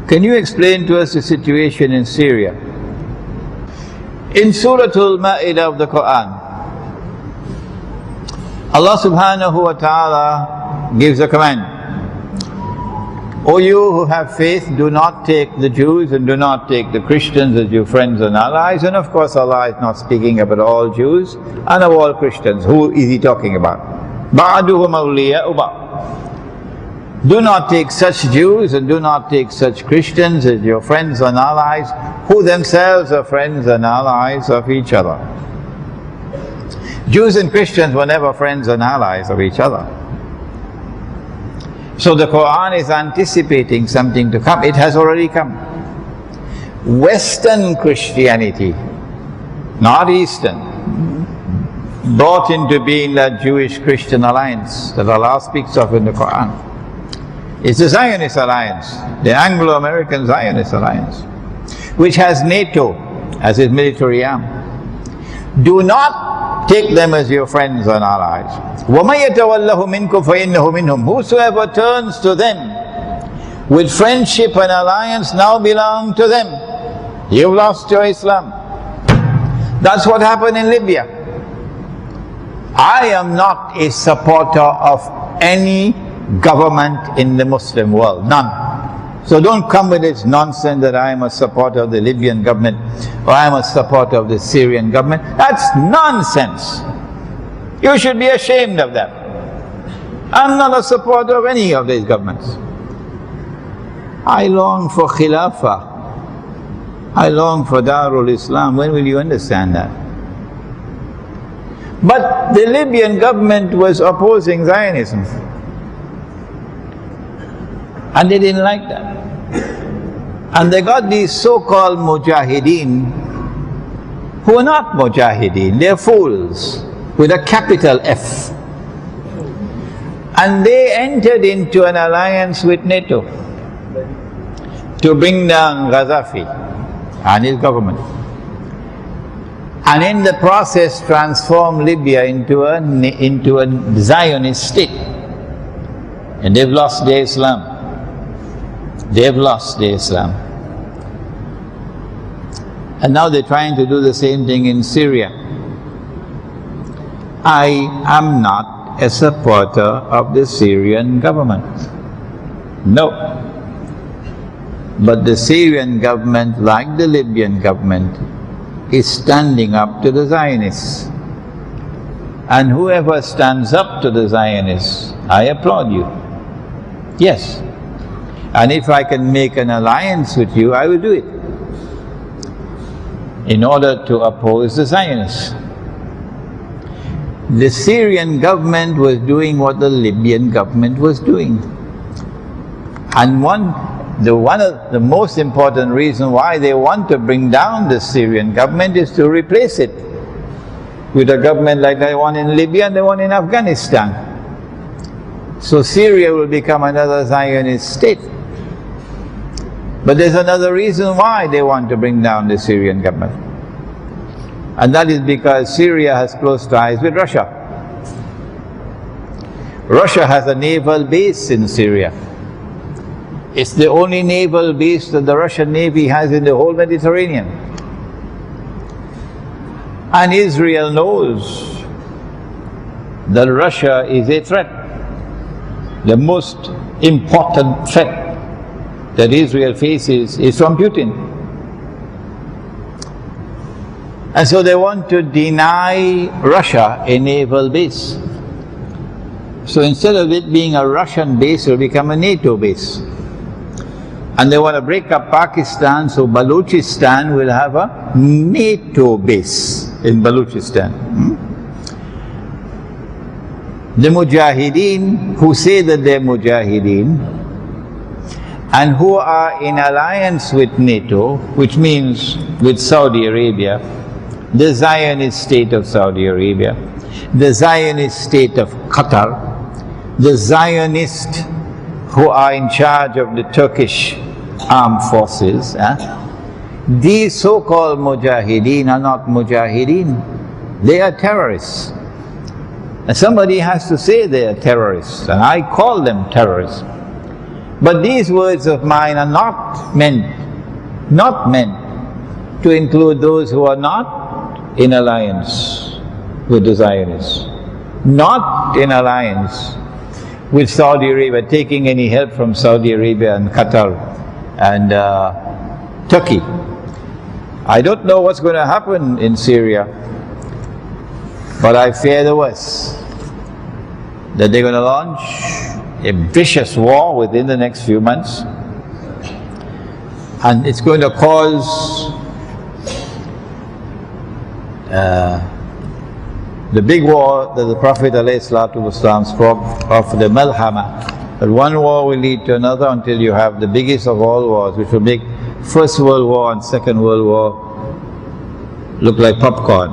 Can you explain to us the situation in Syria? In Surah Al-Ma'idah of the Quran, Allah subhanahu wa ta'ala gives a command. O you who have faith, do not take the Jews and do not take the Christians as your friends and allies. And of course Allah is not speaking about all Jews and of all Christians. Who is He talking about? Ba'duhum awliya'u ba'd. Do not take such Jews and do not take such Christians as your friends and allies, who themselves are friends and allies of each other. Jews and Christians were never friends and allies of each other. So the Quran is anticipating something to come. It has already come. Western Christianity, not Eastern, brought into being that Jewish-Christian alliance that Allah speaks of in the Quran. It's the Zionist alliance, the Anglo-American Zionist alliance, which has NATO as its military arm. Do not take them as your friends and allies. وَمَن يَتَوَلَّهُ مِنْكُمْ فَإِنَّهُ مِنْهُمْ. Whosoever turns to them with friendship and alliance now belong to them. You've lost your Islam. That's what happened in Libya. I am not a supporter of any government in the Muslim world, none. So don't come with this nonsense that I am a supporter of the Libyan government or I am a supporter of the Syrian government. That's nonsense. You should be ashamed of that. I'm not a supporter of any of these governments. I long for Khilafah. I long for Darul Islam. When will you understand that? But the Libyan government was opposing Zionism. And they didn't like that. And they got these so-called mujahideen who are not mujahideen, they're fools with a capital F. And they entered into an alliance with NATO to bring down Gaddafi and his government. And in the process transform Libya into a Zionist state. And they've lost their Islam. They've lost their Islam. And now they're trying to do the same thing in Syria. I am not a supporter of the Syrian government. No. But the Syrian government, like the Libyan government, is standing up to the Zionists. And whoever stands up to the Zionists, I applaud you. Yes. And if I can make an alliance with you, I will do it, in order to oppose the Zionists. The Syrian government was doing what the Libyan government was doing. And one of the most important reasons why they want to bring down the Syrian government is to replace it with a government like the one in Libya and the one in Afghanistan. So Syria will become another Zionist state. But there's another reason why they want to bring down the Syrian government. And that is because Syria has close ties with Russia. Russia has a naval base in Syria. It's the only naval base that the Russian Navy has in the whole Mediterranean. And Israel knows that Russia is a threat. The most important threat that Israel faces is from Putin. And so they want to deny Russia a naval base. So instead of it being a Russian base, it will become a NATO base. And they want to break up Pakistan, so Balochistan will have a NATO base in Balochistan. The Mujahideen, who say that they're Mujahideen, and who are in alliance with NATO, which means with Saudi Arabia, the Zionist state of Saudi Arabia, the Zionist state of Qatar, the Zionists who are in charge of the Turkish armed forces, these so-called Mujahideen are not Mujahideen, they are terrorists. And somebody has to say they are terrorists, and I call them terrorists. But these words of mine are not meant to include those who are not in alliance with the Zionists, not in alliance with Saudi Arabia, taking any help from Saudi Arabia and Qatar and Turkey. I don't know what's going to happen in Syria, but I fear the worst, that they're going to launch a vicious war within the next few months, and it's going to cause the big war that the Prophet ﷺ spoke of, the malhama, that one war will lead to another until you have the biggest of all wars, which will make First World War and Second World War look like popcorn.